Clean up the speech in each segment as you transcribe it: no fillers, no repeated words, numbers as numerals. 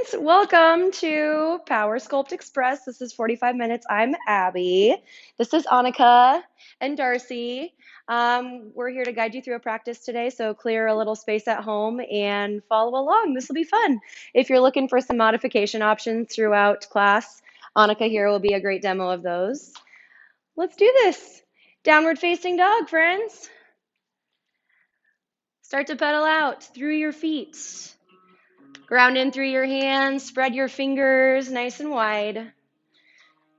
friends, welcome to Power Sculpt Express. This is 45 minutes. I'm Abby. This is Annika and Darcy. We're here to guide you through a practice today, so clear a little space at home and follow along. This will be fun. If you're looking for some modification options throughout class, Annika here will be a great demo of those. Let's do this. Downward facing dog, friends. Start to pedal out through your feet. Ground in through your hands, spread your fingers nice and wide.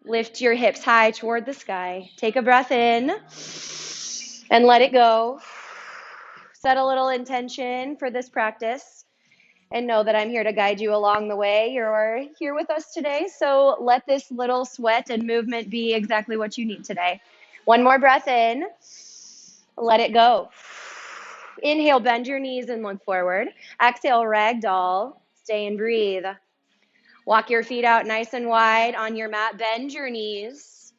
Lift your hips high toward the sky. Take a breath in and let it go. Set a little intention for this practice and know that I'm here to guide you along the way. You're here with us today, so let this little sweat and movement be exactly what you need today. One more breath in. Let it go. Inhale, bend your knees and look forward. Exhale, ragdoll. Stay and breathe. Walk your feet out nice and wide on your mat. Bend your knees.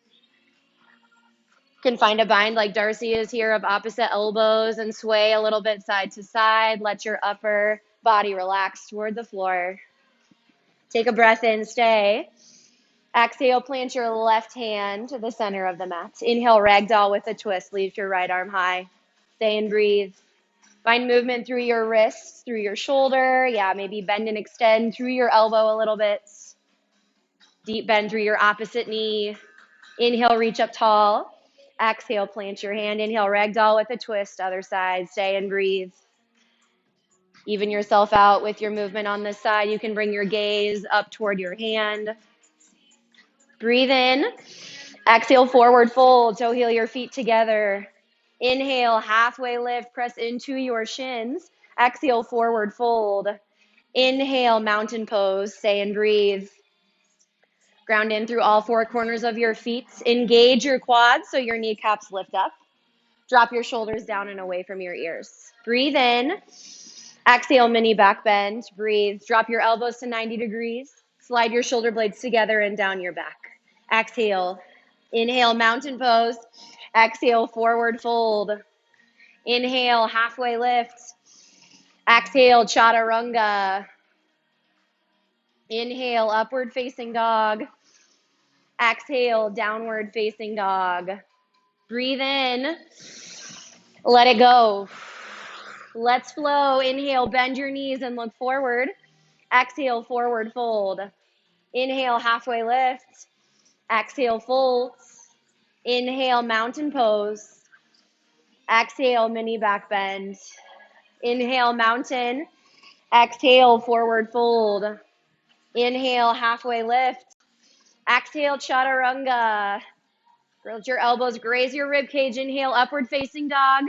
You can find a bind like Darcy is here of opposite elbows and sway a little bit side to side. Let your upper body relax toward the floor. Take a breath in, stay. Exhale, plant your left hand to the center of the mat. Inhale, ragdoll with a twist. Leave your right arm high. Stay and breathe. Find movement through your wrists, through your shoulder. Yeah, maybe bend and extend through your elbow a little bit. Deep bend through your opposite knee. Inhale, reach up tall. Exhale, plant your hand. Inhale, ragdoll with a twist. Other side. Stay and breathe. Even yourself out with your movement on this side. You can bring your gaze up toward your hand. Breathe in. Exhale, forward fold. Toe heel your feet together. Inhale, halfway lift, press into your shins. Exhale, forward fold. Inhale, mountain pose. Stay and breathe. Ground in through all four corners of your feet. Engage your quads so your kneecaps lift up. Drop your shoulders down and away from your ears. Breathe in. Exhale, mini back bend. Breathe. Drop your elbows to 90 degrees. Slide your shoulder blades together and down your back. Exhale. Inhale, mountain pose. Exhale, forward fold. Inhale, halfway lift. Exhale, chaturanga. Inhale, upward facing dog. Exhale, downward facing dog. Breathe in. Let it go. Let's flow. Inhale, bend your knees and look forward. Exhale, forward fold. Inhale, halfway lift. Exhale, fold. Inhale, mountain pose. Exhale, mini back bend. Inhale, mountain. Exhale, forward fold. Inhale, halfway lift. Exhale, chaturanga. Roll your elbows, graze your rib cage. Inhale, upward facing dog.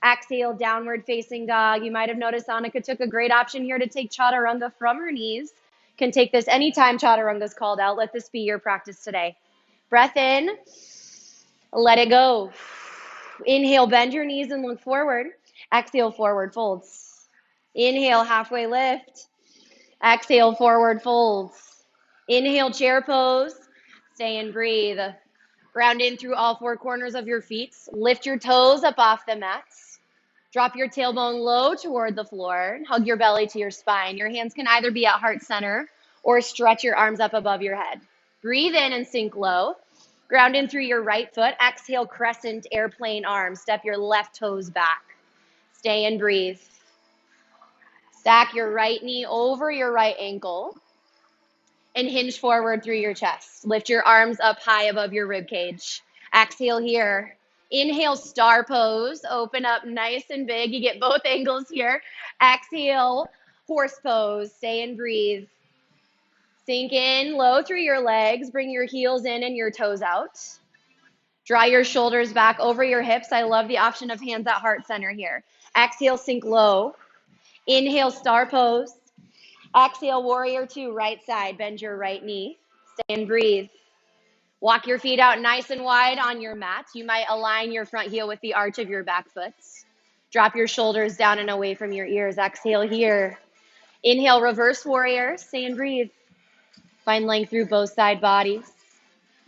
Exhale, downward facing dog. You might have noticed Annika took a great option here to take chaturanga from her knees. Can take this anytime chaturanga is called out. Let this be your practice today. Breath in. Let it go. Inhale, bend your knees and look forward. Exhale, forward folds. Inhale, halfway lift. Exhale, forward folds. Inhale, chair pose. Stay and breathe. Ground in through all four corners of your feet. Lift your toes up off the mats. Drop your tailbone low toward the floor. Hug your belly to your spine. Your hands can either be at heart center or stretch your arms up above your head. Breathe in and sink low. Ground in through your right foot. Exhale, crescent airplane arms. Step your left toes back. Stay and breathe. Stack your right knee over your right ankle and hinge forward through your chest. Lift your arms up high above your rib cage. Exhale here. Inhale, star pose. Open up nice and big. You get both angles here. Exhale, horse pose. Stay and breathe. Sink in low through your legs. Bring your heels in and your toes out. Draw your shoulders back over your hips. I love the option of hands at heart center here. Exhale, sink low. Inhale, star pose. Exhale, warrior two, right side. Bend your right knee. Stay and breathe. Walk your feet out nice and wide on your mat. You might align your front heel with the arch of your back foot. Drop your shoulders down and away from your ears. Exhale here. Inhale, reverse warrior. Stay and breathe. Find length through both side bodies.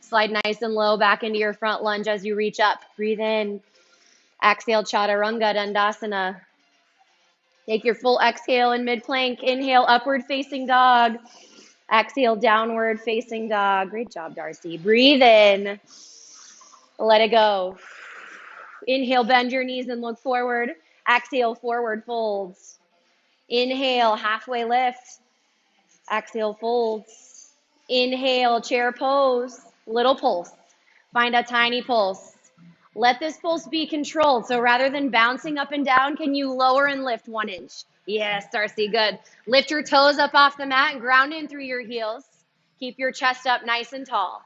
Slide nice and low back into your front lunge as you reach up. Breathe in. Exhale, chaturanga dandasana. Take your full exhale in mid-plank. Inhale, upward facing dog. Exhale, downward facing dog. Great job, Darcy. Breathe in. Let it go. Inhale, bend your knees and look forward. Exhale, forward folds. Inhale, halfway lift. Exhale, folds. Inhale, chair pose. Little pulse. Find a tiny pulse. Let this pulse be controlled. So rather than bouncing up and down, can you lower and lift 1 inch? Yes, Darcy, good. Lift your toes up off the mat and ground in through your heels. Keep your chest up nice and tall.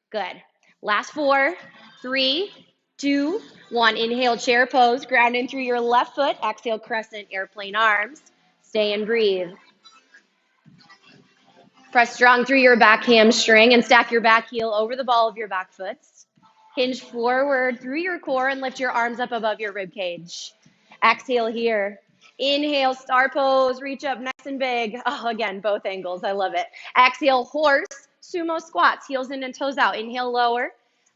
Good. Last 4, 3, 2, 1. Inhale, chair pose. Ground in through your left foot. Exhale, crescent, airplane arms. Stay and breathe. Press strong through your back hamstring and stack your back heel over the ball of your back foot. Hinge forward through your core and lift your arms up above your rib cage. Exhale here. Inhale, star pose. Reach up nice and big. Oh, again, both angles. I love it. Exhale, horse, sumo squats. Heels in and toes out. Inhale, lower.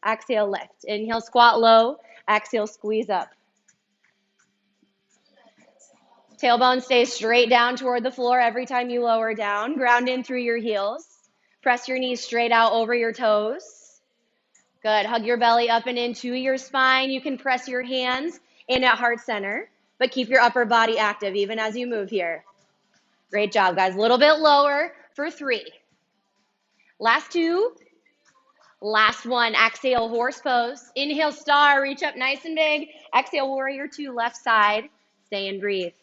Exhale, lift. Inhale, squat low. Exhale, squeeze up. Tailbone stays straight down toward the floor every time you lower down. Ground in through your heels. Press your knees straight out over your toes. Good. Hug your belly up and into your spine. You can press your hands in at heart center, but keep your upper body active even as you move here. Great job, guys. A little bit lower for 3. Last 2. Last 1. Exhale, horse pose. Inhale, star. Reach up nice and big. Exhale, warrior 2, left side. Stay and breathe.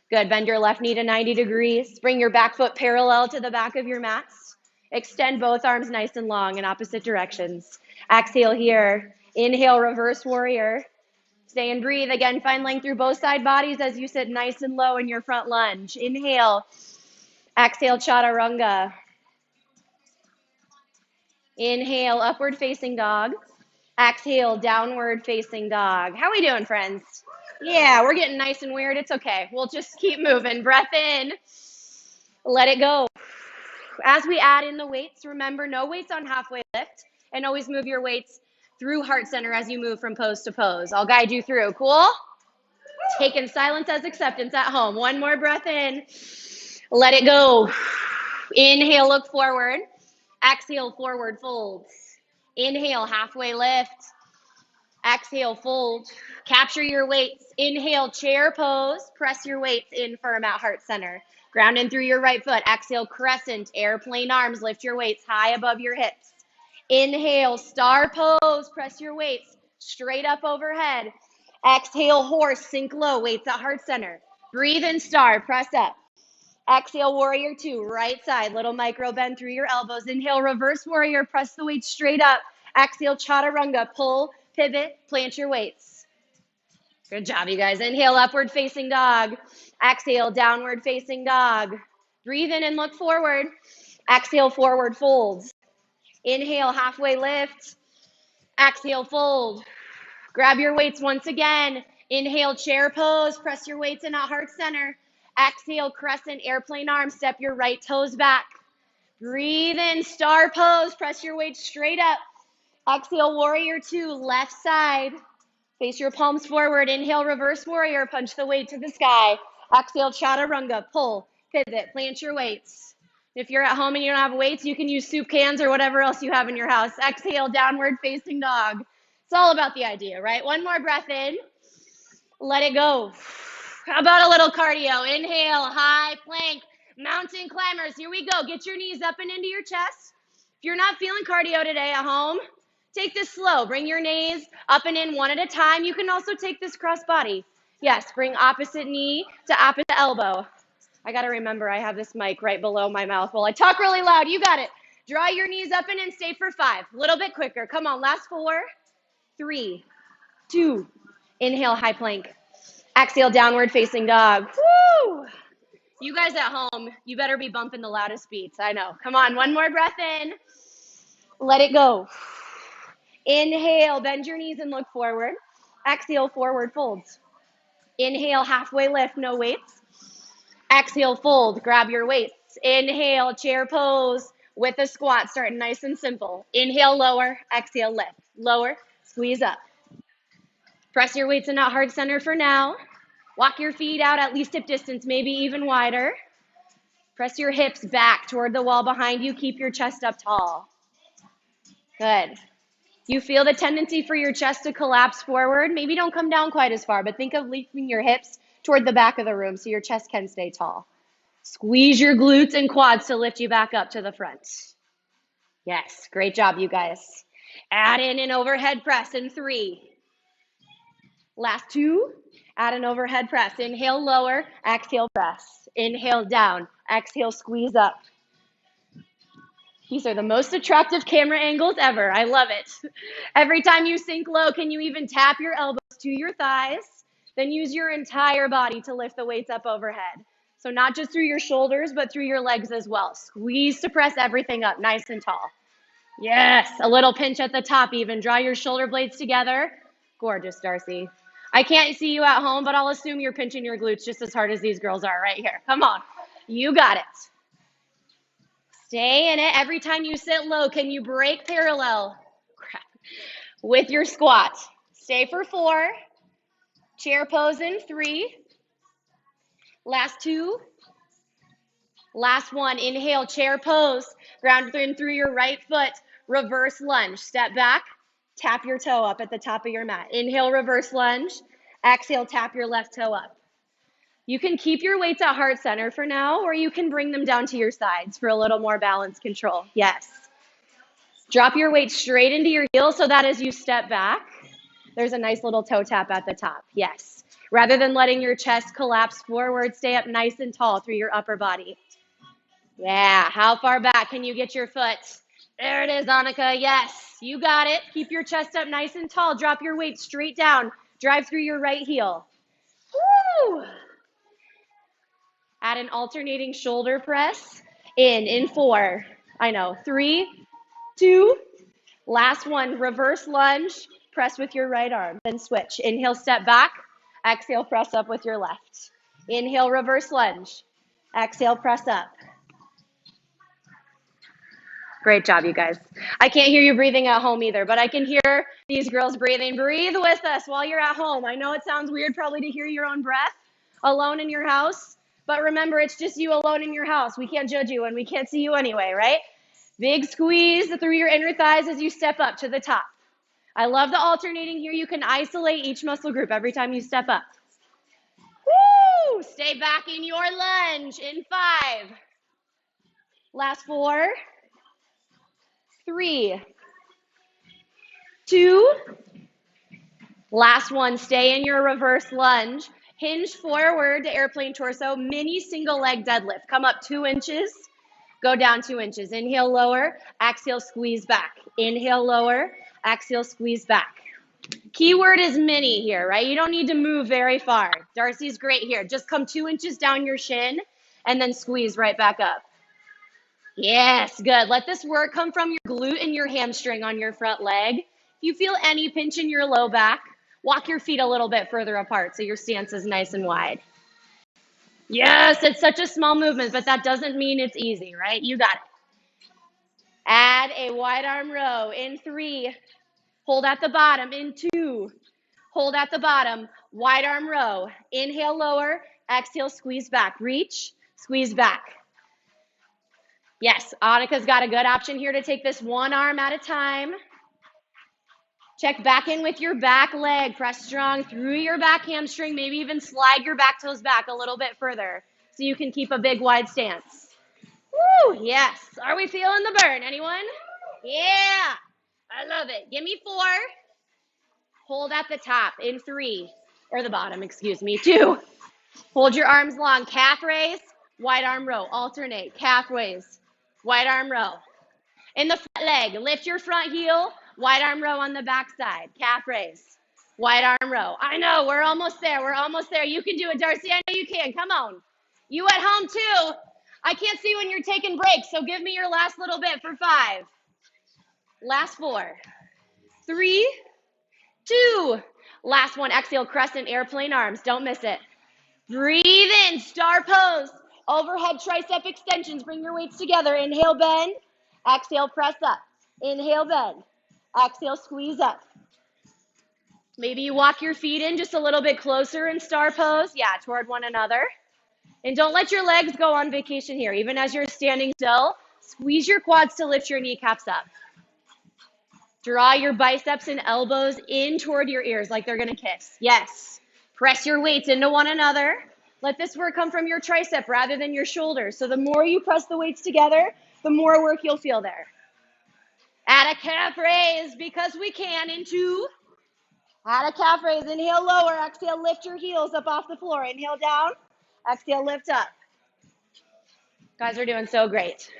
Good. Bend your left knee to 90 degrees. Bring your back foot parallel to the back of your mats. Extend both arms nice and long in opposite directions. Exhale here. Inhale, reverse warrior. Stay and breathe. Again, find length through both side bodies as you sit nice and low in your front lunge. Inhale. Exhale, chaturanga. Inhale, upward facing dog. Exhale, downward facing dog. How we doing, friends? Yeah, we're getting nice and weird. It's okay. We'll just keep moving. Breath in. Let it go. As we add in the weights, remember no weights on halfway lift, and always move your weights through heart center as you move from pose to pose. I'll guide you through. Cool? Taking silence as acceptance at home. 1 more breath in. Let it go. Inhale, look forward. Exhale, forward folds. Inhale, halfway lift. Exhale, fold. Capture your weights. Inhale, chair pose. Press your weights in firm at heart center. Ground in through your right foot. Exhale, crescent, airplane arms. Lift your weights high above your hips. Inhale, star pose. Press your weights straight up overhead. Exhale, horse, sink low. Weights at heart center. Breathe in, star. Press up. Exhale, warrior 2, right side. Little micro bend through your elbows. Inhale, reverse warrior. Press the weights straight up. Exhale, chaturanga. Pull, pivot, plant your weights. Good job, you guys. Inhale, upward facing dog. Exhale, downward facing dog. Breathe in and look forward. Exhale, forward folds. Inhale, halfway lift. Exhale, fold. Grab your weights once again. Inhale, chair pose. Press your weights in at heart center. Exhale, crescent, airplane arms. Step your right toes back. Breathe in, star pose. Press your weights straight up. Exhale, warrior 2, left side. Face your palms forward. Inhale, reverse warrior. Punch the weight to the sky. Exhale, chaturanga. Pull, pivot, plant your weights. If you're at home and you don't have weights, you can use soup cans or whatever else you have in your house. Exhale, downward facing dog. It's all about the idea, right? 1 more breath in. Let it go. How about a little cardio? Inhale, high plank, mountain climbers. Here we go. Get your knees up and into your chest. If you're not feeling cardio today at home, take this slow. Bring your knees up and in 1 at a time. You can also take this cross body. Yes, bring opposite knee to opposite elbow. I got to remember I have this mic right below my mouth while I talk really loud. You got it. Draw your knees up and in. Stay for 5. A little bit quicker. Come on. Last 4, 3, 2. Inhale, high plank. Exhale, downward facing dog. Woo! You guys at home, you better be bumping the loudest beats. I know. Come on. 1 more breath in. Let it go. Inhale, bend your knees and look forward. Exhale, forward folds. Inhale, halfway lift, no weights. Exhale, fold, grab your weights. Inhale, chair pose with a squat, starting nice and simple. Inhale, lower, exhale, lift. Lower, squeeze up. Press your weights in that heart center for now. Walk your feet out at least hip distance, maybe even wider. Press your hips back toward the wall behind you. Keep your chest up tall. Good. You feel the tendency for your chest to collapse forward. Maybe don't come down quite as far, but think of lifting your hips toward the back of the room so your chest can stay tall. Squeeze your glutes and quads to lift you back up to the front. Yes, great job, you guys. Add in an overhead press in 3. Last 2. Add an overhead press. Inhale, lower. Exhale, press. Inhale, down. Exhale, squeeze up. These are the most attractive camera angles ever. I love it. Every time you sink low, can you even tap your elbows to your thighs? Then use your entire body to lift the weights up overhead. So not just through your shoulders, but through your legs as well. Squeeze to press everything up nice and tall. Yes, a little pinch at the top even. Draw your shoulder blades together. Gorgeous, Darcy. I can't see you at home, but I'll assume you're pinching your glutes just as hard as these girls are right here. Come on. You got it. Stay in it. Every time you sit low, can you break parallel with your squat? Stay for 4. Chair pose in 3. Last 2. Last 1. Inhale, chair pose. Ground through your right foot. Reverse lunge. Step back. Tap your toe up at the top of your mat. Inhale, reverse lunge. Exhale, tap your left toe up. You can keep your weights at heart center for now, or you can bring them down to your sides for a little more balance control. Yes. Drop your weight straight into your heels so that as you step back, there's a nice little toe tap at the top. Yes. Rather than letting your chest collapse forward, stay up nice and tall through your upper body. Yeah. How far back can you get your foot? There it is, Annika. Yes. You got it. Keep your chest up nice and tall. Drop your weight straight down. Drive through your right heel. Woo! Add an alternating shoulder press in 4. I know. 3, 2. Last 1. Reverse lunge. Press with your right arm. Then switch. Inhale, step back. Exhale, press up with your left. Inhale, reverse lunge. Exhale, press up. Great job, you guys. I can't hear you breathing at home either, but I can hear these girls breathing. Breathe with us while you're at home. I know it sounds weird probably to hear your own breath alone in your house, but remember, it's just you alone in your house. We can't judge you and we can't see you anyway, right? Big squeeze through your inner thighs as you step up to the top. I love the alternating here. You can isolate each muscle group every time you step up. Woo! Stay back in your lunge in 5. Last 4. 3, 2. Last 1. Stay in your reverse lunge. Hinge forward to airplane torso. Mini single leg deadlift. Come up 2 inches. Go down 2 inches. Inhale, lower. Exhale, squeeze back. Inhale, lower. Exhale, squeeze back. Keyword is mini here, right? You don't need to move very far. Darcy's great here. Just come 2 inches down your shin and then squeeze right back up. Yes, good. Let this work come from your glute and your hamstring on your front leg. If you feel any pinch in your low back, walk your feet a little bit further apart so your stance is nice and wide. Yes, it's such a small movement, but that doesn't mean it's easy, right? You got it. Add a wide arm row in 3. Hold at the bottom in 2. Hold at the bottom. Wide arm row. Inhale, lower. Exhale, squeeze back. Reach, squeeze back. Yes, Annika's got a good option here to take this one arm at a time. Check back in with your back leg. Press strong through your back hamstring. Maybe even slide your back toes back a little bit further so you can keep a big wide stance. Woo, yes. Are we feeling the burn? Anyone? Yeah, I love it. Give me 4. Hold at the top in 3, or the bottom, excuse me, 2. Hold your arms long. Calf raise, wide arm row. Alternate. Calf raise, wide arm row. In the front leg, lift your front heel, wide arm row on the back side. Calf raise, wide arm row. I know, we're almost there. We're almost there. You can do it, Darcy. I know you can. Come on. You at home too. I can't see when you're taking breaks, so give me your last little bit for 5. Last 4. 3, 2. Last 1. Exhale, crescent airplane arms. Don't miss it. Breathe in, star pose. Overhead tricep extensions. Bring your weights together. Inhale, bend. Exhale, press up. Inhale, bend. Exhale, squeeze up. Maybe you walk your feet in just a little bit closer in star pose. Yeah, toward one another. And don't let your legs go on vacation here. Even as you're standing still, squeeze your quads to lift your kneecaps up. Draw your biceps and elbows in toward your ears like they're gonna kiss. Yes. Press your weights into one another. Let this work come from your tricep rather than your shoulders. So the more you press the weights together, the more work you'll feel there. Add a calf raise because we can in 2. Add a calf raise. Inhale, lower. Exhale, lift your heels up off the floor. Inhale, down. Exhale, lift up. Guys are doing so great.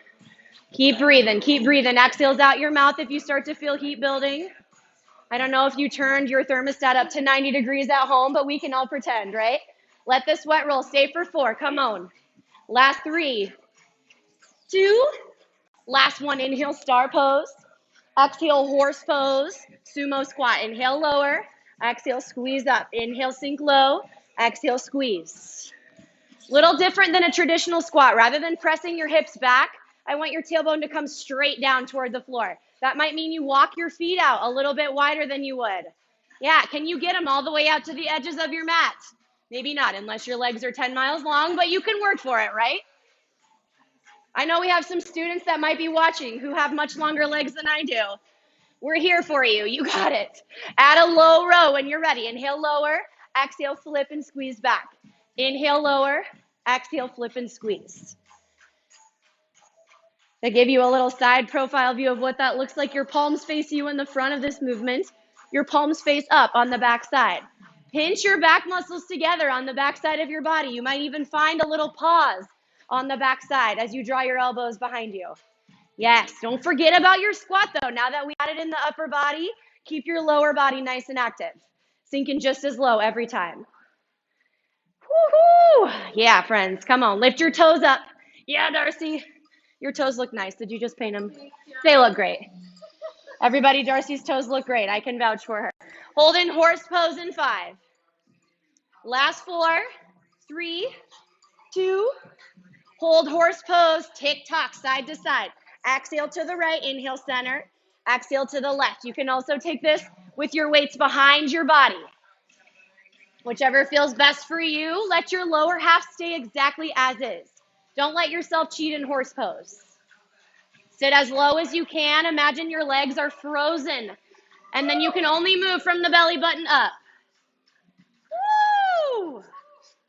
Keep breathing. Keep breathing. Exhales out your mouth if you start to feel heat building. I don't know if you turned your thermostat up to 90 degrees at home, but we can all pretend, right? Let the sweat roll. Stay for 4. Come on. Last 3, 2. Last 1. Inhale, star pose. Exhale, horse pose. Sumo squat. Inhale, lower. Exhale, squeeze up. Inhale, sink low. Exhale, squeeze. Little different than a traditional squat. Rather than pressing your hips back, I want your tailbone to come straight down toward the floor. That might mean you walk your feet out a little bit wider than you would. Yeah, can you get them all the way out to the edges of your mat? Maybe not, unless your legs are 10 miles long, but you can work for it, right? I know we have some students that might be watching who have much longer legs than I do. We're here for you. You got it. Add a low row when you're ready. Inhale, lower. Exhale, flip and squeeze back. Inhale, lower. Exhale, flip and squeeze. To give you a little side profile view of what that looks like, your palms face you in the front of this movement. Your palms face up on the back side. Pinch your back muscles together on the back side of your body. You might even find a little pause on the back side as you draw your elbows behind you. Yes, don't forget about your squat though. Now that we got it in the upper body, keep your lower body nice and active. Sinking just as low every time. Woohoo! Yeah, friends, come on, lift your toes up. Yeah, Darcy, your toes look nice. Did you just paint them? They look great. Everybody, Darcy's toes look great. I can vouch for her. Hold in horse pose in 5. Last 4, 3, 2. Hold horse pose, tick-tock, side to side. Exhale to the right, inhale center. Exhale to the left. You can also take this with your weights behind your body. Whichever feels best for you, let your lower half stay exactly as is. Don't let yourself cheat in horse pose. Sit as low as you can. Imagine your legs are frozen. And then you can only move from the belly button up. Woo!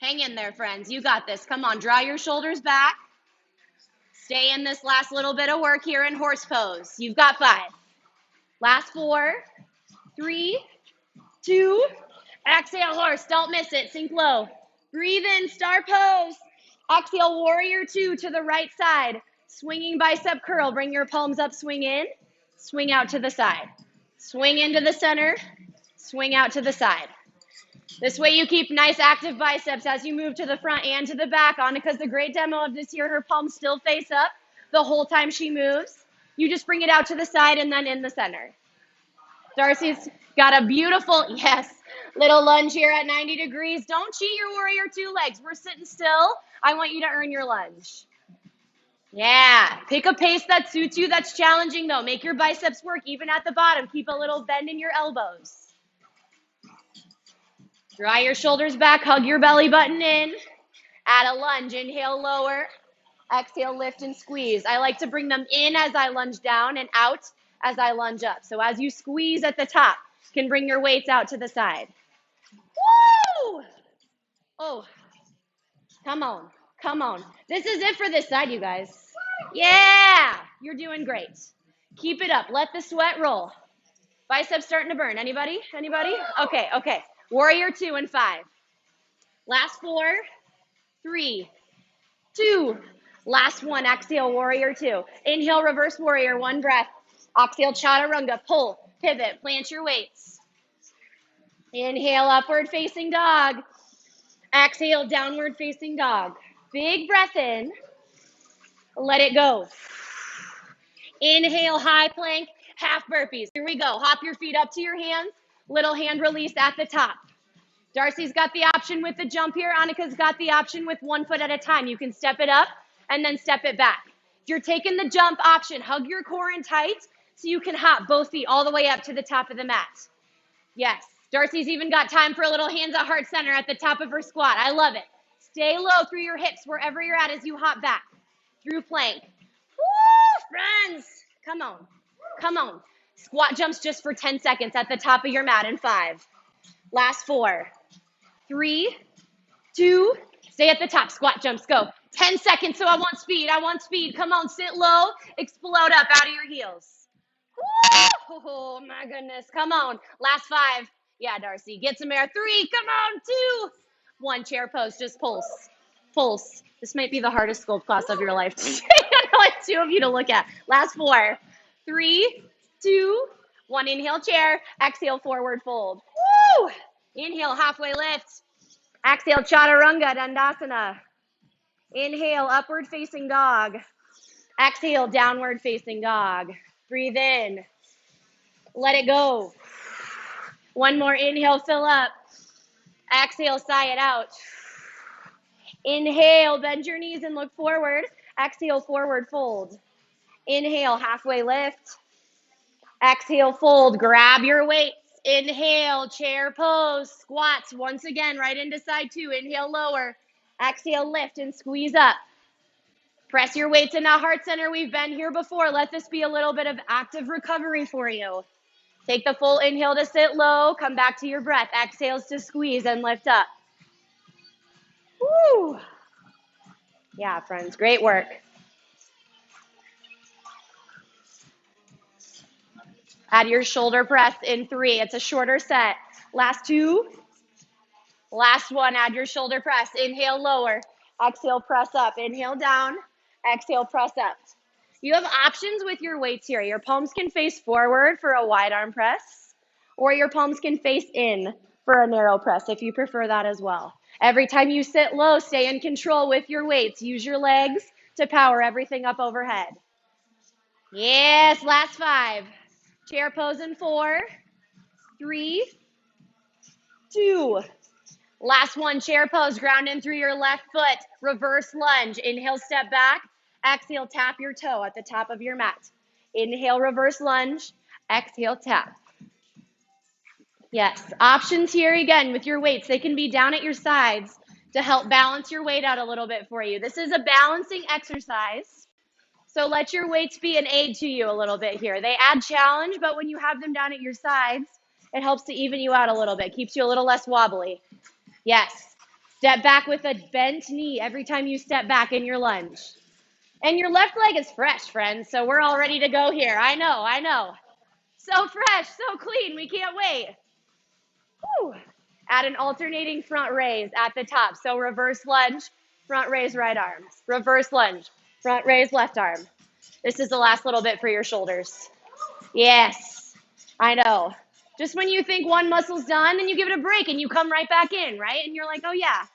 Hang in there, friends. You got this. Come on, draw your shoulders back. Stay in this last little bit of work here in horse pose. You've got 5. Last 4, 3, 2. Exhale, horse. Don't miss it. Sink low. Breathe in, star pose. Exhale, warrior 2 to the right side. Swinging bicep curl. Bring your palms up, swing in. Swing out to the side. Swing into the center. Swing out to the side. This way you keep nice active biceps as you move to the front and to the back. Annika's the great demo of this here. Her palms still face up the whole time she moves. You just bring it out to the side and then in the center. Darcy's got a beautiful, yes, little lunge here at 90 degrees. Don't cheat your warrior 2 legs. We're sitting still. I want you to earn your lunge. Yeah, pick a pace that suits you, that's challenging though. Make your biceps work even at the bottom. Keep a little bend in your elbows. Draw your shoulders back, hug your belly button in. Add a lunge, inhale, lower. Exhale, lift and squeeze. I like to bring them in as I lunge down and out as I lunge up. So as you squeeze at the top, you can bring your weights out to the side. Woo! Oh, come on, come on. This is it for this side, you guys. Yeah, you're doing great. Keep it up. Let the sweat roll. Biceps starting to burn. Anybody? Anybody? Okay, okay. Warrior 2 and 5. Last 4, 3, 2. Last 1. Exhale, warrior 2. Inhale, reverse warrior. 1 breath. Exhale, chaturanga. Pull, pivot, plant your weights. Inhale, upward facing dog. Exhale, downward facing dog. Big breath in. Let it go. Inhale, high plank, half burpees. Here we go. Hop your feet up to your hands. Little hand release at the top. Darcy's got the option with the jump here. Annika's got the option with 1 foot at a time. You can step it up and then step it back. If you're taking the jump option, hug your core in tight so you can hop both feet all the way up to the top of the mat. Yes. Darcy's even got time for a little hands at heart center at the top of her squat. I love it. Stay low through your hips wherever you're at as you hop back through plank. Woo, friends. Come on. Come on. Squat jumps just for 10 seconds at the top of your mat in 5. Last 4, 3, 2, stay at the top. Squat jumps, go. 10 seconds, so I want speed. I want speed. Come on, sit low, explode up out of your heels. Woo! Oh, my goodness. Come on. Last 5. Yeah, Darcy, get some air. 3, come on, 2. 1, chair pose, just pulse. Pulse. This might be the hardest sculpt class of your life today. I got like 2 of you to look at. Last 4, 3, 2, 1. Inhale, chair. Exhale, forward fold. Woo! Inhale, halfway lift. Exhale, chaturanga dandasana. Inhale, upward facing dog. Exhale, downward facing dog. Breathe in. Let it go. 1 more inhale, fill up. Exhale, sigh it out. Inhale, bend your knees and look forward. Exhale, forward fold. Inhale, halfway lift. Exhale, fold. Grab your weights. Inhale, chair pose. Squats. Once again, right into side 2. Inhale, lower. Exhale, lift and squeeze up. Press your weights into heart center. We've been here before. Let this be a little bit of active recovery for you. Take the full inhale to sit low. Come back to your breath. Exhales to squeeze and lift up. Woo! Yeah, friends, great work. Add your shoulder press in 3. It's a shorter set. Last 2. Last 1, add your shoulder press. Inhale, lower. Exhale, press up. Inhale, down. Exhale, press up. You have options with your weights here. Your palms can face forward for a wide arm press, or your palms can face in for a narrow press if you prefer that as well. Every time you sit low, stay in control with your weights. Use your legs to power everything up overhead. Yes, last 5. Chair pose in 4, 3, 2. Last 1, chair pose, ground in through your left foot, reverse lunge. Inhale, step back. Exhale, tap your toe at the top of your mat. Inhale, reverse lunge. Exhale, tap. Yes, options here again with your weights. They can be down at your sides to help balance your weight out a little bit for you. This is a balancing exercise, so let your weights be an aid to you a little bit here. They add challenge, but when you have them down at your sides, it helps to even you out a little bit, keeps you a little less wobbly. Yes, step back with a bent knee every time you step back in your lunge. And your left leg is fresh, friends, so we're all ready to go here. I know. So fresh, so clean, we can't wait. Whew. Add an alternating front raise at the top. So reverse lunge, front raise right arm. Reverse lunge, front raise left arm. This is the last little bit for your shoulders. Yes, I know. Just when you think one muscle's done, then you give it a break and you come right back in, right? And you're like, oh yeah,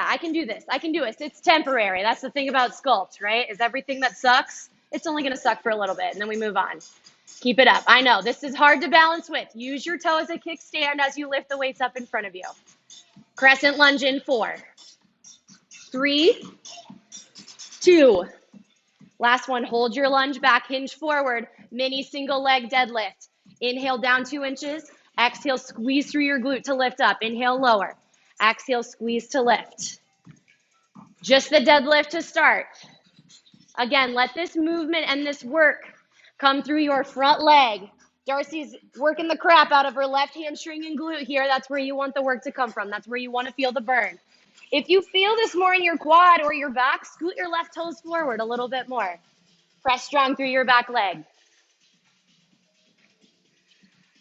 I can do this. I can do it. It's temporary. That's the thing about Sculpt, right? Is everything that sucks, it's only going to suck for a little bit, and then we move on. Keep it up. I know, this is hard to balance with. Use your toe as a kickstand as you lift the weights up in front of you. Crescent lunge in 4, 3, 2. Last 1, hold your lunge back, hinge forward, mini single leg deadlift. Inhale down 2 inches. Exhale, squeeze through your glute to lift up. Inhale, lower. Exhale, squeeze to lift. Just the deadlift to start. Again, let this movement and this work come through your front leg. Darcy's working the crap out of her left hamstring and glute here. That's where you want the work to come from. That's where you want to feel the burn. If you feel this more in your quad or your back, scoot your left toes forward a little bit more. Press strong through your back leg.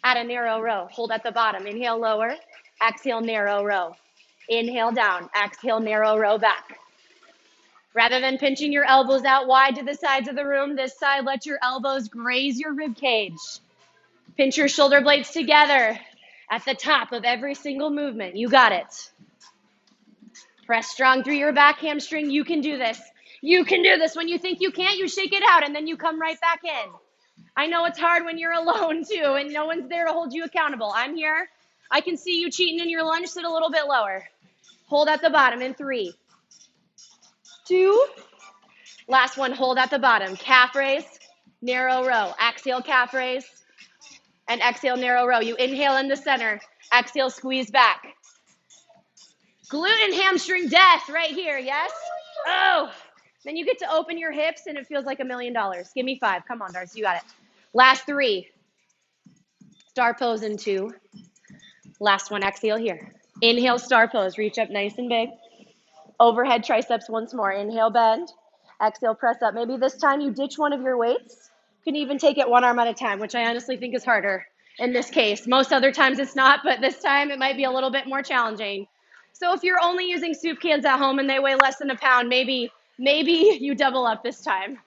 Add a narrow row. Hold at the bottom. Inhale, lower. Exhale, narrow row. Inhale, down. Exhale, narrow row back. Rather than pinching your elbows out wide to the sides of the room, this side, let your elbows graze your rib cage. Pinch your shoulder blades together at the top of every single movement. You got it. Press strong through your back hamstring. You can do this. You can do this. When you think you can't, you shake it out, and then you come right back in. I know it's hard when you're alone, too, and no one's there to hold you accountable. I'm here. I can see you cheating in your lunge. Sit a little bit lower. Hold at the bottom in 3, 2. Last 1, hold at the bottom. Calf raise, narrow row. Exhale, calf raise. and exhale, narrow row. You inhale in the center, exhale, squeeze back. Glute and hamstring death right here, yes? Oh, then you get to open your hips and it feels like $1 million. Give me 5. Come on, Darcy, you got it. Last 3. Star pose in 2. Last one, exhale here. Inhale, star pose. Reach up nice and big. Overhead triceps once more. Inhale, bend. Exhale, press up. Maybe this time you ditch one of your weights. You can even take it one arm at a time, which I honestly think is harder in this case. Most other times it's not, but this time it might be a little bit more challenging. So if you're only using soup cans at home and they weigh less than a pound, maybe you double up this time.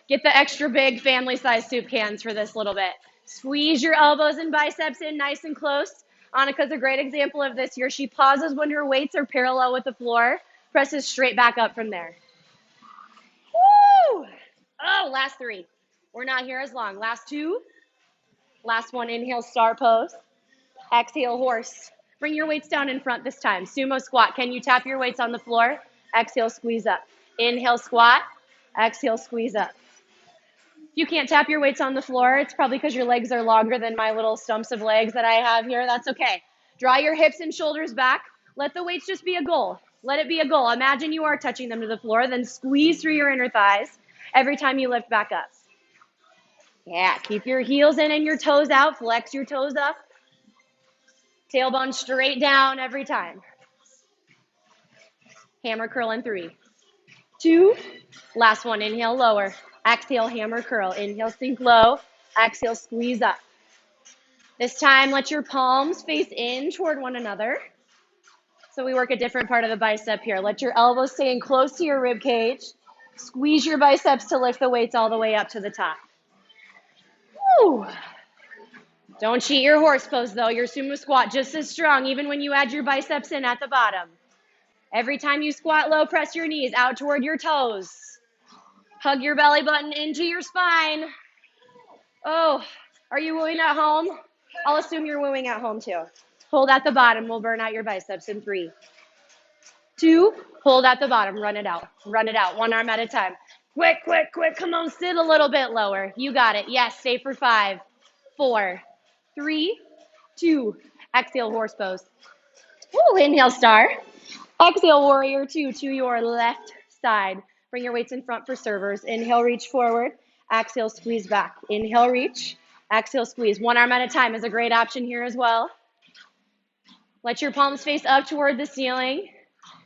Get the extra big family size soup cans for this little bit. Squeeze your elbows and biceps in nice and close. Annika's a great example of this here. She pauses when her weights are parallel with the floor, presses straight back up from there. Woo! Oh, last 3. We're not here as long. Last 2. Last one, inhale, star pose. Exhale, horse. Bring your weights down in front this time. Sumo squat. Can you tap your weights on the floor? Exhale, squeeze up. Inhale, squat. Exhale, squeeze up. If you can't tap your weights on the floor, it's probably because your legs are longer than my little stumps of legs that I have here. That's okay. Draw your hips and shoulders back. Let the weights just be a goal. Let it be a goal. Imagine you are touching them to the floor, then squeeze through your inner thighs every time you lift back up. Yeah, keep your heels in and your toes out. Flex your toes up. Tailbone straight down every time. Hammer curl in 3, 2. Last one, inhale, lower. Exhale, hammer curl. Inhale, sink low. Exhale, squeeze up. This time, let your palms face in toward one another. So we work a different part of the bicep here. Let your elbows stay in close to your rib cage. Squeeze your biceps to lift the weights all the way up to the top. Woo! Don't cheat your horse pose though. Your sumo squat just as strong even when you add your biceps in at the bottom. Every time you squat low, press your knees out toward your toes. Hug your belly button into your spine. Oh, are you wooing at home? I'll assume you're wooing at home too. Hold at the bottom. We'll burn out your biceps in 3, 2. Hold at the bottom. Run it out. Run it out. One arm at a time. Quick, quick, quick. Come on, sit a little bit lower. You got it. Yes, stay for 5, 4, 3, 2. Exhale, horse pose. Woo, inhale, star. Exhale, warrior 2 to your left side. Bring your weights in front for servers. Inhale, reach forward. Exhale, squeeze back. Inhale, reach. Exhale, squeeze. One arm at a time is a great option here as well. Let your palms face up toward the ceiling.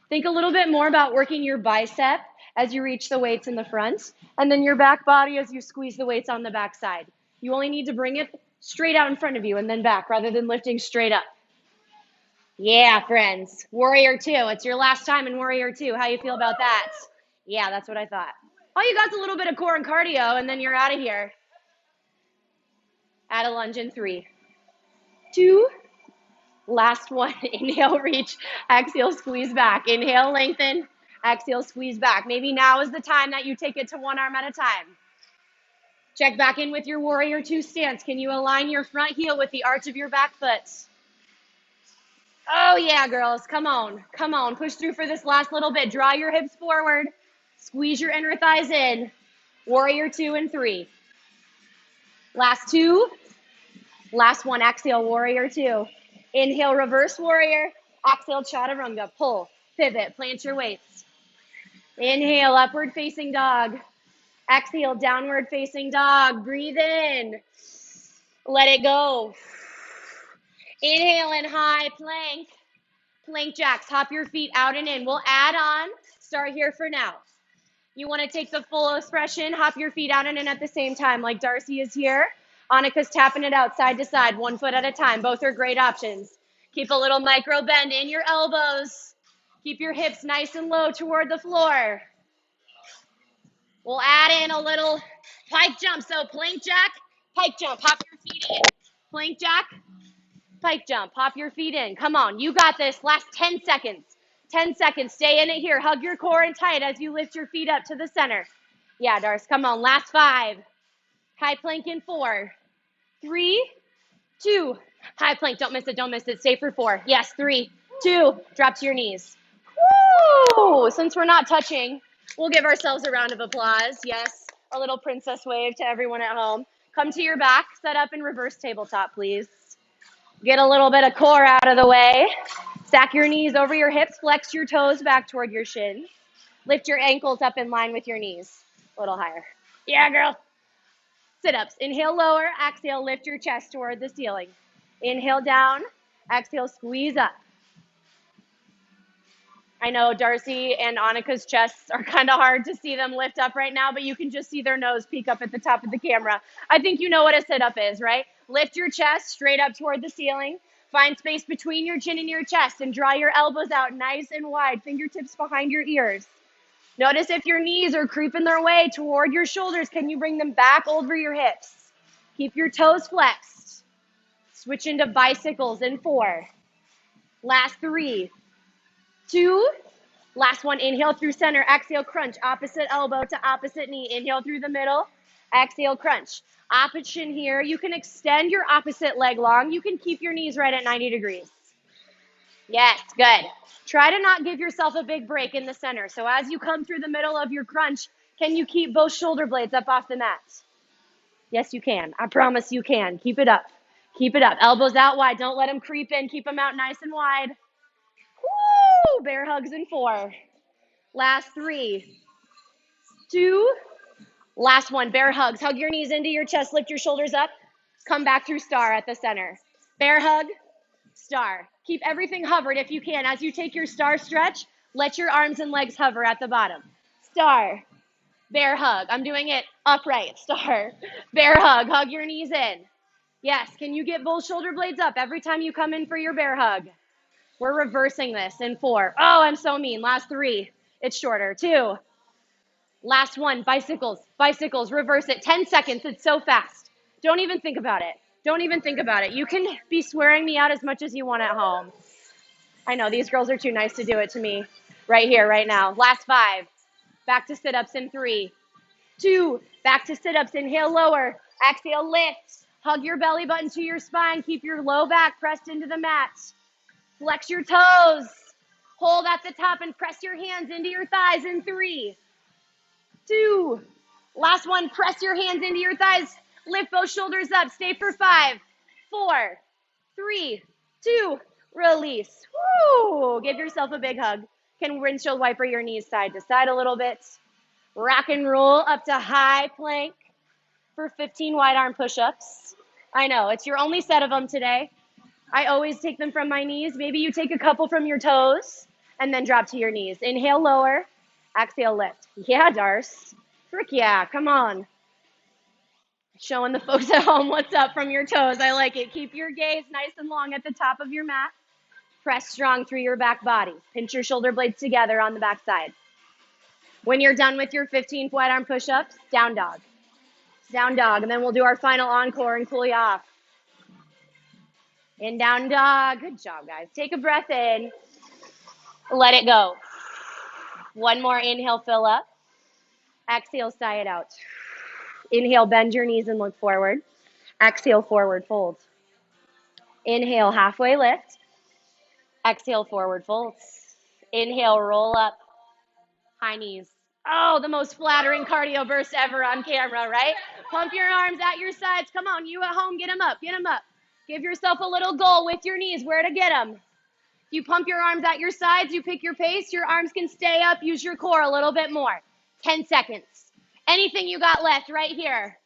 Think a little bit more about working your bicep as you reach the weights in the front, and then your back body as you squeeze the weights on the back side. You only need to bring it straight out in front of you and then back rather than lifting straight up. Yeah, friends. Warrior 2. It's your last time in Warrior 2. How you feel about that? Yeah, that's what I thought. All you got's a little bit of core and cardio, and then you're out of here. Add a lunge in 3, 2. Last one. Inhale, reach. Exhale, squeeze back. Inhale, lengthen. Exhale, squeeze back. Maybe now is the time that you take it to one arm at a time. Check back in with your Warrior 2 stance. Can you align your front heel with the arch of your back foot? Oh yeah, girls, come on, come on. Push through for this last little bit. Draw your hips forward. Squeeze your inner thighs in. Warrior 2 and 3. Last 2. Last one, exhale, Warrior 2. Inhale, reverse warrior. Exhale, chaturanga. Pull, pivot, plant your weights. Inhale, upward facing dog. Exhale, downward facing dog. Breathe in. Let it go. Inhale and high plank. Plank jacks. Hop your feet out and in. We'll add on. Start here for now. You want to take the full expression. Hop your feet out and in at the same time like Darcy is here. Annika's tapping it out side to side, 1 foot at a time. Both are great options. Keep a little micro bend in your elbows. Keep your hips nice and low toward the floor. We'll add in a little pike jump. So plank jack, pike jump. Hop your feet in. Plank jack, pike jump. Hop your feet in. Come on. You got this. Last 10 seconds. 10 seconds. Stay in it here. Hug your core in tight as you lift your feet up to the center. Yeah, Darce. Come on. Last 5. High plank in 4, 3, 2. High plank. Don't miss it. Don't miss it. Stay for 4. Yes. 3, 2. Drop to your knees. Woo! Since we're not touching, we'll give ourselves a round of applause. Yes. A little princess wave to everyone at home. Come to your back, set up in reverse tabletop, please. Get a little bit of core out of the way. Stack your knees over your hips, flex your toes back toward your shins. Lift your ankles up in line with your knees. A little higher. Yeah, girl. Sit-ups. Inhale, lower. Exhale, lift your chest toward the ceiling. Inhale, down. Exhale, squeeze up. I know Darcy and Annika's chests are kind of hard to see them lift up right now, but you can just see their nose peek up at the top of the camera. I think you know what a sit-up is, right? Lift your chest straight up toward the ceiling. Find space between your chin and your chest and draw your elbows out nice and wide, fingertips behind your ears. Notice if your knees are creeping their way toward your shoulders, can you bring them back over your hips? Keep your toes flexed. Switch into bicycles in 4. Last 3, 2, last one. Inhale through center, exhale, crunch. Opposite elbow to opposite knee. Inhale through the middle, exhale, crunch. Option here, you can extend your opposite leg long. You can keep your knees right at 90 degrees. Yes, good. Try to not give yourself a big break in the center. So as you come through the middle of your crunch, can you keep both shoulder blades up off the mat? Yes, you can. I promise you can. Keep it up. Keep it up. Elbows out wide. Don't let them creep in. Keep them out nice and wide. Woo! Bear hugs in 4. Last 3, 2, last one. Bear hugs. Hug your knees into your chest. Lift your shoulders up. Come back through star at the center. Bear hug, star. Keep everything hovered if you can. As you take your star stretch, let your arms and legs hover at the bottom. Star, bear hug. I'm doing it upright. Star, bear hug. Hug your knees in. Yes, can you get both shoulder blades up every time you come in for your bear hug? We're reversing this in 4. Oh, I'm so mean. Last 3. It's shorter. 2. Last 1. Bicycles. Bicycles. Reverse it. 10 seconds. It's so fast. Don't even think about it. Don't even think about it. You can be swearing me out as much as you want at home. I know these girls are too nice to do it to me right here, right now. Last 5. Back to sit-ups in 3, 2. Back to sit-ups. Inhale, lower. Exhale, lift. Hug your belly button to your spine. Keep your low back pressed into the mat. Flex your toes. Hold at the top and press your hands into your thighs in 3, 2. Last one, press your hands into your thighs. Lift both shoulders up. Stay for 5, 4, 3, 2. Release. Woo! Give yourself a big hug. Can windshield wiper your knees side to side a little bit. Rock and roll up to high plank for 15 wide arm push-ups. I know, it's your only set of them today. I always take them from my knees. Maybe you take a couple from your toes and then drop to your knees. Inhale, lower. Exhale, lift. Yeah, Darce. Frick yeah, come on. Showing the folks at home what's up from your toes. I like it. Keep your gaze nice and long at the top of your mat. Press strong through your back body. Pinch your shoulder blades together on the back side. When you're done with your 15 wide arm push-ups, down dog. Down dog. And then we'll do our final encore and cool you off. In down dog. Good job, guys. Take a breath in. Let it go. One more inhale, fill up. Exhale, sigh it out. Inhale, bend your knees and look forward. Exhale, forward fold. Inhale, halfway lift. Exhale, forward fold. Inhale, roll up. High knees. Oh, the most flattering cardio burst ever on camera, right? Pump your arms at your sides. Come on, you at home, get them up, get them up. Give yourself a little goal with your knees, where to get them. You pump your arms at your sides, you pick your pace, your arms can stay up, use your core a little bit more. 10 seconds. Anything you got left right here.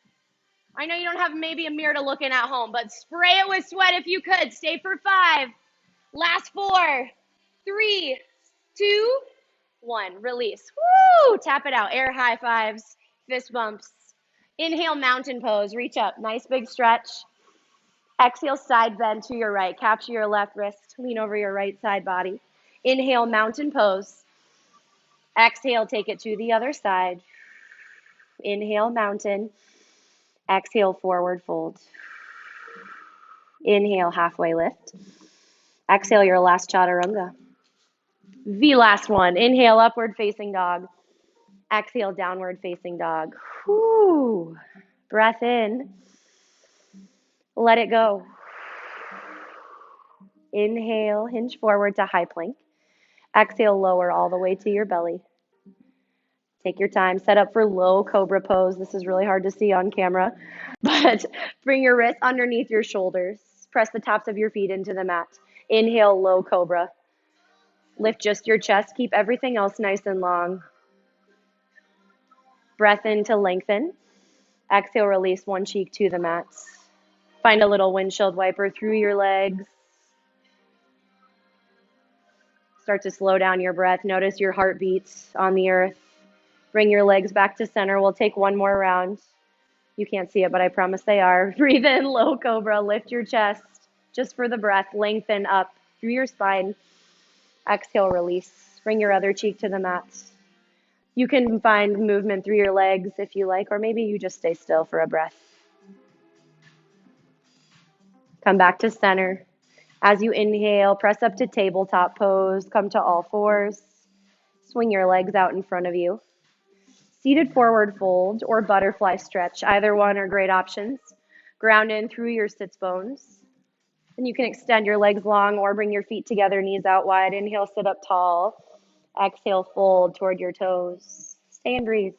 I know you don't have maybe a mirror to look in at home, but spray it with sweat if you could. Stay for 5. Last 4, 3, 2, 1. Release. Woo! Tap it out. Air high fives, fist bumps. Inhale, mountain pose. Reach up. Nice big stretch. Exhale, side bend to your right. Capture your left wrist. Lean over your right side body. Inhale, mountain pose. Exhale, take it to the other side. Inhale, mountain. Exhale, forward fold. Inhale, halfway lift. Exhale, your last chaturanga. The last one. Inhale, upward facing dog. Exhale, downward facing dog. Whew. Breath in. Let it go. Inhale, hinge forward to high plank. Exhale, lower all the way to your belly. Take your time. Set up for low cobra pose. This is really hard to see on camera, but bring your wrists underneath your shoulders. Press the tops of your feet into the mat. Inhale, low cobra. Lift just your chest. Keep everything else nice and long. Breath in to lengthen. Exhale, release one cheek to the mat. Find a little windshield wiper through your legs. Start to slow down your breath. Notice your heartbeats on the earth. Bring your legs back to center. We'll take one more round. You can't see it, but I promise they are. Breathe in, low cobra. Lift your chest just for the breath. Lengthen up through your spine. Exhale, release. Bring your other cheek to the mat. You can find movement through your legs if you like, or maybe you just stay still for a breath. Come back to center. As you inhale, press up to tabletop pose. Come to all fours. Swing your legs out in front of you. Seated forward fold or butterfly stretch. Either one are great options. Ground in through your sits bones. And you can extend your legs long or bring your feet together, knees out wide. Inhale, sit up tall. Exhale, fold toward your toes. Stay and breathe.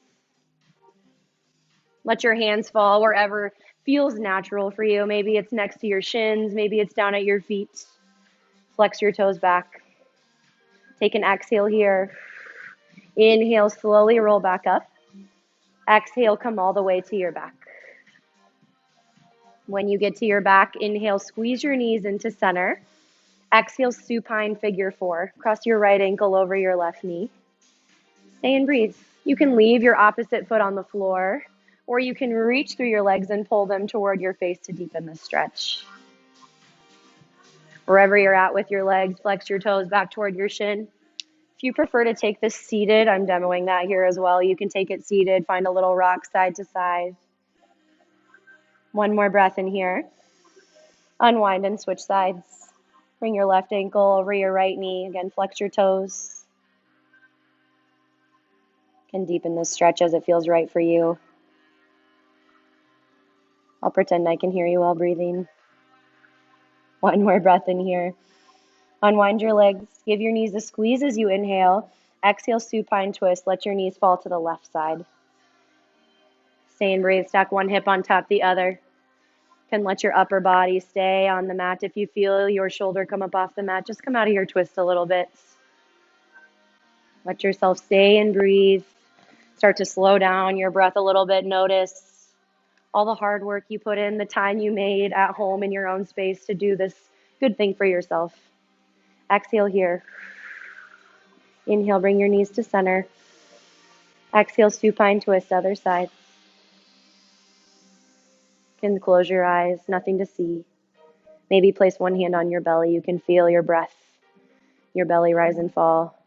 Let your hands fall wherever feels natural for you. Maybe it's next to your shins. Maybe it's down at your feet. Flex your toes back. Take an exhale here. Inhale, slowly roll back up. Exhale, come all the way to your back. When you get to your back, inhale, squeeze your knees into center. Exhale, supine figure four. Cross your right ankle over your left knee. Stay and breathe. You can leave your opposite foot on the floor, or you can reach through your legs and pull them toward your face to deepen the stretch. Wherever you're at with your legs, flex your toes back toward your shin. If you prefer to take this seated, I'm demoing that here as well. You can take it seated, find a little rock side to side. One more breath in here. Unwind and switch sides. Bring your left ankle over your right knee. Again, flex your toes. Can deepen this stretch as it feels right for you. I'll pretend I can hear you while breathing. One more breath in here. Unwind your legs. Give your knees a squeeze as you inhale. Exhale, supine twist. Let your knees fall to the left side. Stay and breathe. Stack one hip on top of the other. Can let your upper body stay on the mat. If you feel your shoulder come up off the mat, just come out of your twist a little bit. Let yourself stay and breathe. Start to slow down your breath a little bit. Notice all the hard work you put in, the time you made at home in your own space to do this good thing for yourself. Exhale here. Inhale, bring your knees to center. Exhale, supine twist, other side. You can close your eyes, nothing to see. Maybe place one hand on your belly. You can feel your breath, your belly rise and fall.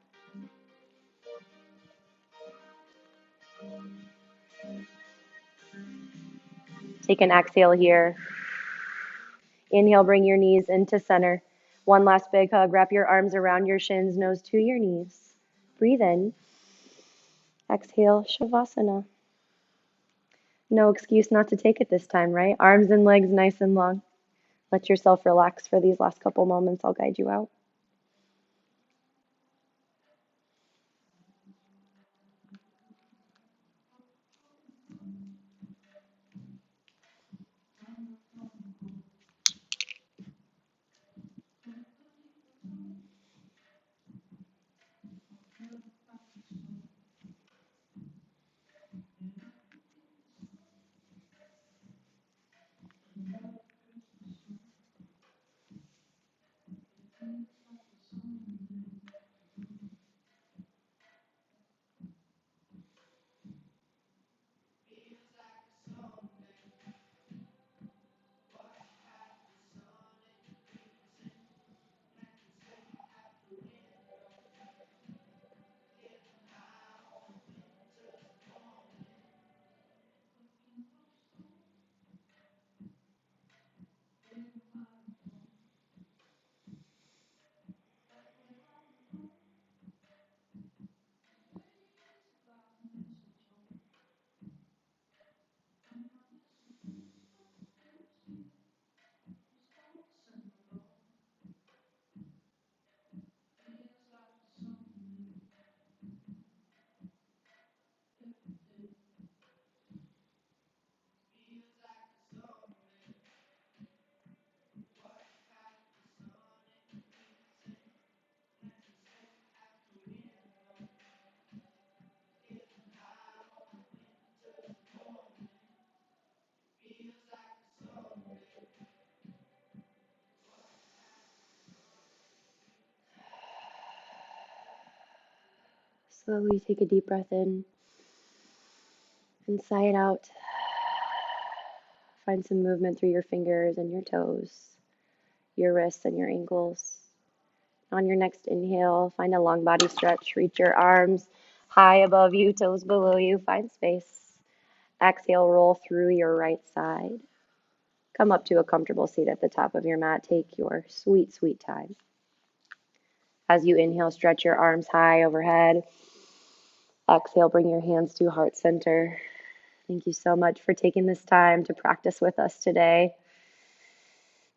Take an exhale here. Inhale, bring your knees into center. One last big hug. Wrap your arms around your shins, nose to your knees. Breathe in. Exhale, Shavasana. No excuse not to take it this time, right? Arms and legs nice and long. Let yourself relax for these last couple moments. I'll guide you out. Slowly take a deep breath in and sigh it out. Find some movement through your fingers and your toes, your wrists and your ankles. On your next inhale, find a long body stretch. Reach your arms high above you, toes below you. Find space. Exhale, roll through your right side. Come up to a comfortable seat at the top of your mat. Take your sweet, sweet time. As you inhale, stretch your arms high overhead. Exhale, bring your hands to heart center. Thank you so much for taking this time to practice with us today.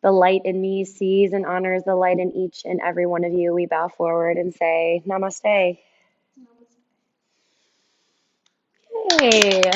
The light in me sees and honors the light in each and every one of you. We bow forward and say, Namaste. Namaste. Hey.